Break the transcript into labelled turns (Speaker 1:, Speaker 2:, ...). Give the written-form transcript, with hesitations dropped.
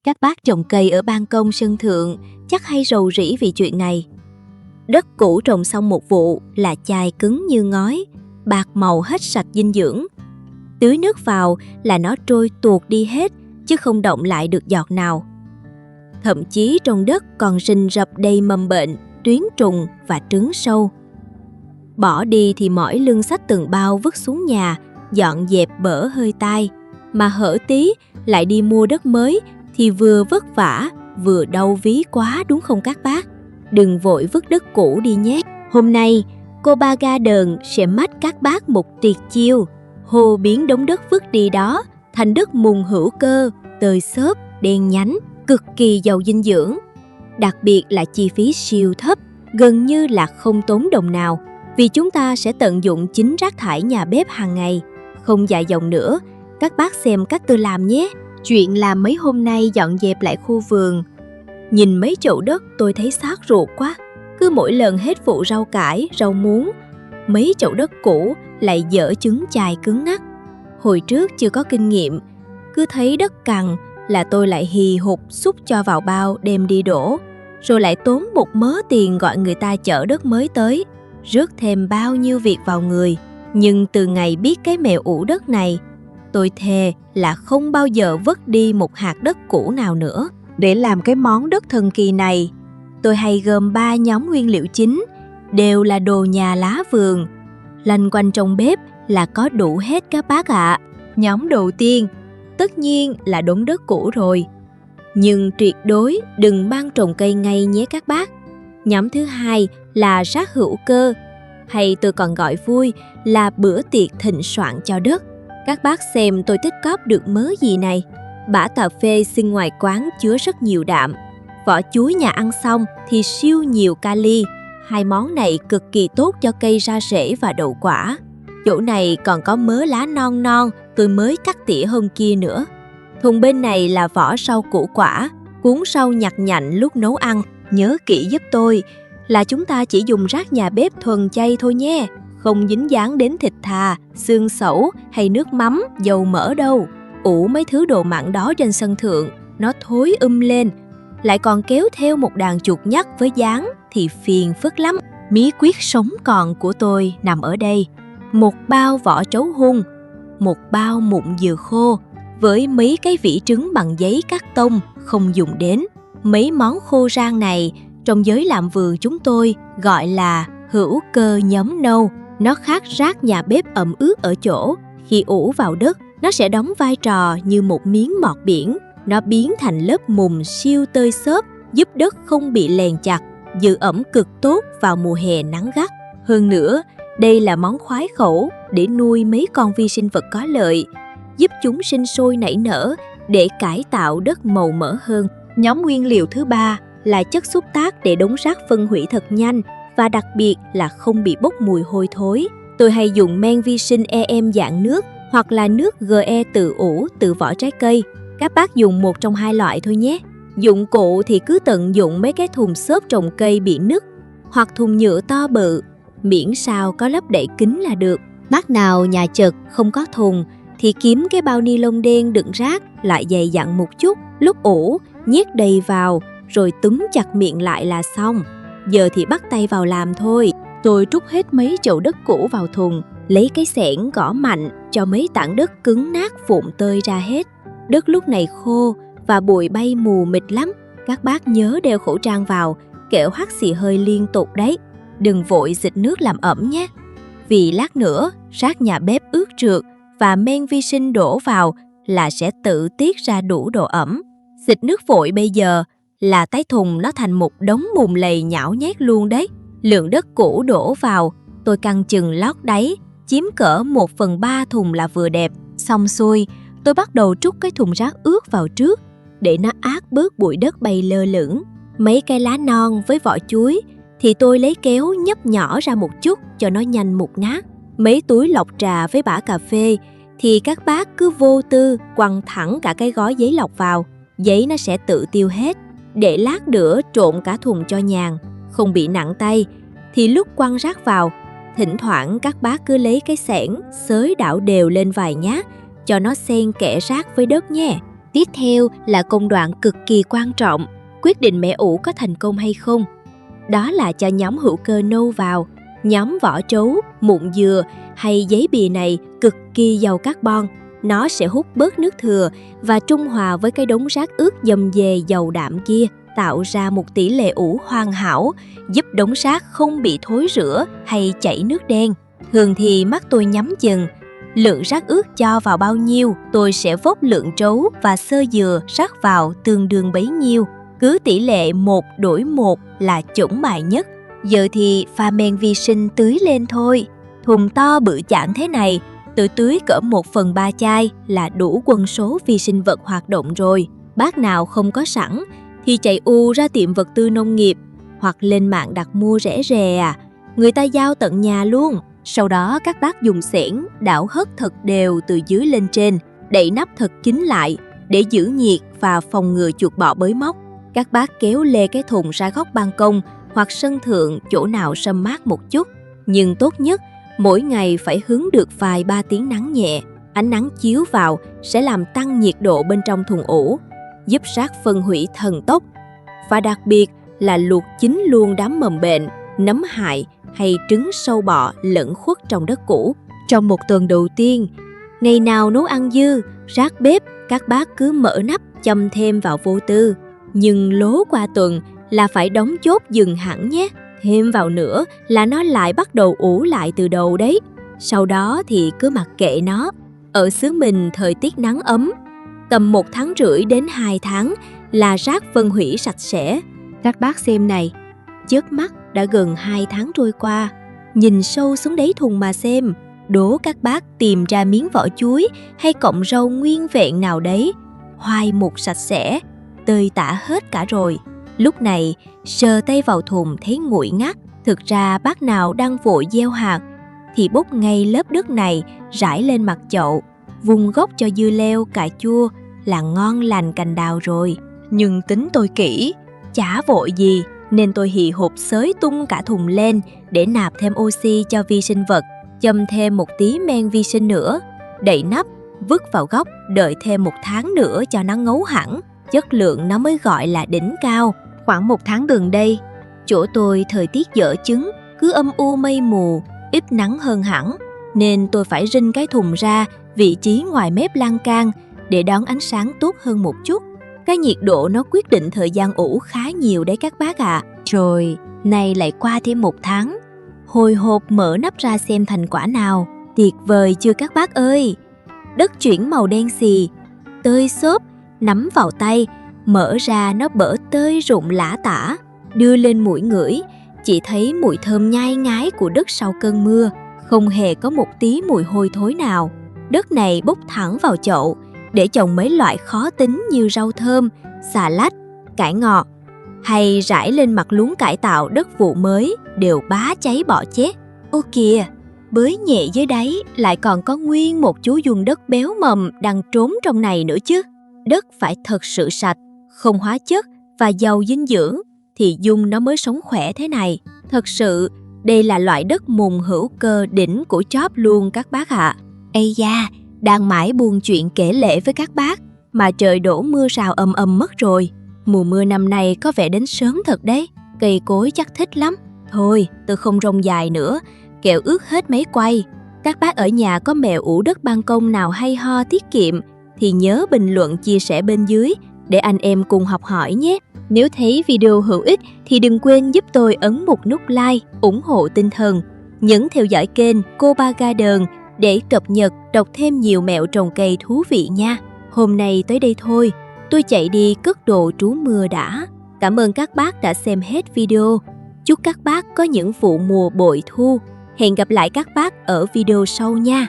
Speaker 1: Các bác trồng cây ở ban công sân thượng chắc hay rầu rĩ vì chuyện này. Đất cũ trồng xong một vụ là chai cứng như ngói, bạc màu hết sạch dinh dưỡng. Tưới nước vào là nó trôi tuột đi hết, chứ không động lại được giọt nào. Thậm chí trong đất còn rình rập đầy mầm bệnh, tuyến trùng và trứng sâu. Bỏ đi thì mỏi lưng xách từng bao vứt xuống nhà, dọn dẹp bở hơi tai. Mà hở tí lại đi mua đất mới thì vừa vất vả vừa đau ví quá, đúng không các bác? Đừng vội vứt đất cũ đi nhé. Hôm nay cô Ba Garden sẽ mách các bác một tuyệt chiêu hồ biến đống đất vứt đi đó thành đất mùn hữu cơ, tơi xốp, đen nhánh, cực kỳ giàu dinh dưỡng. Đặc biệt là chi phí siêu thấp, gần như là không tốn đồng nào, vì chúng ta sẽ tận dụng chính rác thải nhà bếp hàng ngày. Không dài dòng nữa, các bác xem cách tôi làm nhé. Chuyện làm mấy hôm nay dọn dẹp lại khu vườn. Nhìn mấy chậu đất tôi thấy xót ruột quá. Cứ mỗi lần hết vụ rau cải, rau muống, mấy chậu đất cũ lại dở trứng chài cứng ngắc. Hồi trước chưa có kinh nghiệm, cứ thấy đất cằn là tôi lại hì hục xúc cho vào bao đem đi đổ, rồi lại tốn một mớ tiền gọi người ta chở đất mới tới, rước thêm bao nhiêu việc vào người. Nhưng từ ngày biết cái mẹo ủ đất này, tôi thề là không bao giờ vứt đi một hạt đất cũ nào nữa. Để làm cái món đất thần kỳ này, tôi hay gom 3 nhóm nguyên liệu chính, đều là đồ nhà lá vườn. Lanh quanh trong bếp là có đủ hết các bác ạ. Nhóm đầu tiên, tất nhiên là đống đất cũ rồi. Nhưng tuyệt đối đừng mang trồng cây ngay nhé các bác. Nhóm thứ hai là rác hữu cơ, hay tôi còn gọi vui là bữa tiệc thịnh soạn cho đất. Các bác xem tôi tích cóp được mớ gì này. Bã cà phê xin ngoài quán chứa rất nhiều đạm. Vỏ chuối nhà ăn xong thì siêu nhiều kali. Hai món này cực kỳ tốt cho cây ra rễ và đậu quả. Chỗ này còn có mớ lá non non tôi mới cắt tỉa hôm kia nữa. Thùng bên này là vỏ rau củ quả, cuốn rau nhặt nhạnh lúc nấu ăn. Nhớ kỹ giúp tôi là chúng ta chỉ dùng rác nhà bếp thuần chay thôi nhé, không dính dáng đến thịt thà, xương sẩu hay nước mắm, dầu mỡ đâu. Ủ mấy thứ đồ mặn đó trên sân thượng, nó thối lên, lại còn kéo theo một đàn chuột nhắt với dáng thì phiền phức lắm. Bí quyết sống còn của tôi nằm ở đây. Một bao vỏ trấu hung, một bao mụn dừa khô, với mấy cái vỉ trứng bằng giấy cắt tông không dùng đến. Mấy món khô rang này trong giới làm vườn chúng tôi gọi là hữu cơ nhóm nâu. Nó khác rác nhà bếp ẩm ướt ở chỗ, khi ủ vào đất, nó sẽ đóng vai trò như một miếng mọt biển. Nó biến thành lớp mùn siêu tơi xốp, giúp đất không bị lèn chặt, giữ ẩm cực tốt vào mùa hè nắng gắt. Hơn nữa, đây là món khoái khẩu để nuôi mấy con vi sinh vật có lợi, giúp chúng sinh sôi nảy nở để cải tạo đất màu mỡ hơn. Nhóm nguyên liệu thứ ba là chất xúc tác để đống rác phân hủy thật nhanh và đặc biệt là không bị bốc mùi hôi thối. Tôi hay dùng men vi sinh EM dạng nước hoặc là nước GE tự ủ từ vỏ trái cây. Các bác dùng một trong hai loại thôi nhé. Dụng cụ thì cứ tận dụng mấy cái thùng xốp trồng cây bị nứt hoặc thùng nhựa to bự, miễn sao có lắp đậy kín là được. Bác nào nhà chật không có thùng thì kiếm cái bao ni lông đen đựng rác lại dày dặn một chút, lúc ủ nhét đầy vào rồi túm chặt miệng lại là xong. Giờ thì bắt tay vào làm thôi. Tôi trút hết mấy chậu đất cũ vào thùng, lấy cái xẻng gõ mạnh cho mấy tảng đất cứng nát vụn tơi ra hết. Đất lúc này khô và bụi bay mù mịt lắm. Các bác nhớ đeo khẩu trang vào, kẻo hắt xì hơi liên tục đấy. Đừng vội xịt nước làm ẩm nhé, vì lát nữa rác nhà bếp ướt trượt và men vi sinh đổ vào là sẽ tự tiết ra đủ độ ẩm. Xịt nước vội bây giờ là cái thùng nó thành một đống mùn lầy nhão nhét luôn đấy. Lượng đất cũ đổ vào tôi căn chừng lót đáy, chiếm cỡ 1/3 thùng là vừa đẹp. Xong xuôi, tôi bắt đầu trút cái thùng rác ướt vào trước để nó át bớt bụi đất bay lơ lửng. Mấy cái lá non với vỏ chuối thì tôi lấy kéo nhấp nhỏ ra một chút cho nó nhanh mục nát. Mấy túi lọc trà với bã cà phê thì các bác cứ vô tư quăng thẳng cả cái gói giấy lọc vào, giấy nó sẽ tự tiêu hết. Để lát nữa trộn cả thùng cho nhàn, không bị nặng tay, thì lúc quăng rác vào, thỉnh thoảng các bác cứ lấy cái xẻng xới đảo đều lên vài nhát cho nó xen kẽ rác với đất nhé. Tiếp theo là công đoạn cực kỳ quan trọng, quyết định mẻ ủ có thành công hay không. Đó là cho nhóm hữu cơ nâu vào. Nhóm vỏ trấu, mụn dừa hay giấy bìa này cực kỳ giàu carbon. Nó sẽ hút bớt nước thừa và trung hòa với cái đống rác ướt dầm dề dầu đạm kia, tạo ra một tỷ lệ ủ hoàn hảo, giúp đống rác không bị thối rữa hay chảy nước đen. Thường thì mắt tôi nhắm chừng, lượng rác ướt cho vào bao nhiêu, tôi sẽ vốc lượng trấu và xơ dừa rắc vào tương đương bấy nhiêu. Cứ tỷ lệ 1:1 là chuẩn bài nhất. Giờ thì pha men vi sinh tưới lên thôi. Thùng to bự chảng thế này, tự tưới cỡ 1/3 chai là đủ quân số vi sinh vật hoạt động rồi. Bác nào không có sẵn thì chạy ra tiệm vật tư nông nghiệp hoặc lên mạng đặt mua rẻ rè người ta giao tận nhà luôn. Sau đó các bác dùng xẻng đảo hất thật đều từ dưới lên trên, đậy nắp thật kín lại để giữ nhiệt và phòng ngừa chuột bọ bới móc. Các bác kéo lê cái thùng ra góc ban công hoặc sân thượng chỗ nào râm mát một chút. Nhưng tốt nhất, mỗi ngày phải hứng được vài 3 tiếng nắng nhẹ. Ánh nắng chiếu vào sẽ làm tăng nhiệt độ bên trong thùng ủ, giúp rác phân hủy thần tốc. Và đặc biệt là luộc chín luôn đám mầm bệnh, nấm hại hay trứng sâu bọ lẫn khuất trong đất cũ. Trong một tuần đầu tiên, ngày nào nấu ăn dư, rác bếp, các bác cứ mở nắp châm thêm vào vô tư. Nhưng lố qua tuần là phải đóng chốt dừng hẳn nhé. Thêm vào nữa là nó lại bắt đầu ủ lại từ đầu đấy. Sau đó thì cứ mặc kệ nó. Ở xứ mình thời tiết nắng ấm, tầm 1,5 tháng đến 2 tháng là rác phân hủy sạch sẽ. Các bác xem này, chớp mắt đã gần 2 tháng trôi qua. Nhìn sâu xuống đáy thùng mà xem, đố các bác tìm ra miếng vỏ chuối hay cọng rau nguyên vẹn nào đấy, hoai mục sạch sẽ, tơi tả hết cả rồi. Lúc này, sờ tay vào thùng thấy nguội ngắt. Thực ra bác nào đang vội gieo hạt thì bốc ngay lớp đất này rải lên mặt chậu, vun gốc cho dưa leo, cà chua là ngon lành cành đào rồi. Nhưng tính tôi kỹ, chả vội gì nên tôi hì hục xới tung cả thùng lên để nạp thêm oxy cho vi sinh vật, châm thêm một tí men vi sinh nữa, đậy nắp, vứt vào góc, đợi thêm 1 tháng nữa cho nó ngấu hẳn, chất lượng nó mới gọi là đỉnh cao. Khoảng 1 tháng gần đây, chỗ tôi thời tiết dở chứng, cứ âm u mây mù, ít nắng hơn hẳn, nên tôi phải rinh cái thùng ra vị trí ngoài mép lan can để đón ánh sáng tốt hơn một chút. Cái nhiệt độ nó quyết định thời gian ủ khá nhiều đấy các bác ạ. Rồi, nay lại qua thêm 1 tháng. Hồi hộp mở nắp ra xem thành quả nào. Tuyệt vời chưa các bác ơi? Đất chuyển màu đen xì, tơi xốp, nắm vào tay, mở ra nó bở tơi rụng lả tả. Đưa lên mũi ngửi, chỉ thấy mùi thơm nhai ngái của đất sau cơn mưa, không hề có một tí mùi hôi thối nào. Đất này bốc thẳng vào chậu để trồng mấy loại khó tính như rau thơm, xà lách, cải ngọt, hay rải lên mặt luống cải tạo đất vụ mới đều bá cháy bọ chết. Ô kìa, bới nhẹ dưới đáy lại còn có nguyên một chú giun đất béo mầm đang trốn trong này nữa chứ. Đất phải thật sự sạch, không hóa chất và giàu dinh dưỡng thì giun nó mới sống khỏe thế này. Thật sự, đây là loại đất mùn hữu cơ đỉnh của job luôn các bác ạ. Ây da, đang mãi buồn chuyện kể lể với các bác mà trời đổ mưa rào ầm ầm mất rồi. Mùa mưa năm nay có vẻ đến sớm thật đấy, cây cối chắc thích lắm. Thôi, tôi không rông dài nữa, kẻo ướt hết máy quay. Các bác ở nhà có mẹo ủ đất ban công nào hay ho tiết kiệm thì nhớ bình luận chia sẻ bên dưới để anh em cùng học hỏi nhé. Nếu thấy video hữu ích thì đừng quên giúp tôi ấn một nút like, ủng hộ tinh thần. Nhấn theo dõi kênh Cô Ba Garden để cập nhật đọc thêm nhiều mẹo trồng cây thú vị nha. Hôm nay tới đây thôi, tôi chạy đi cất đồ trú mưa đã. Cảm ơn các bác đã xem hết video. Chúc các bác có những vụ mùa bội thu. Hẹn gặp lại các bác ở video sau nha.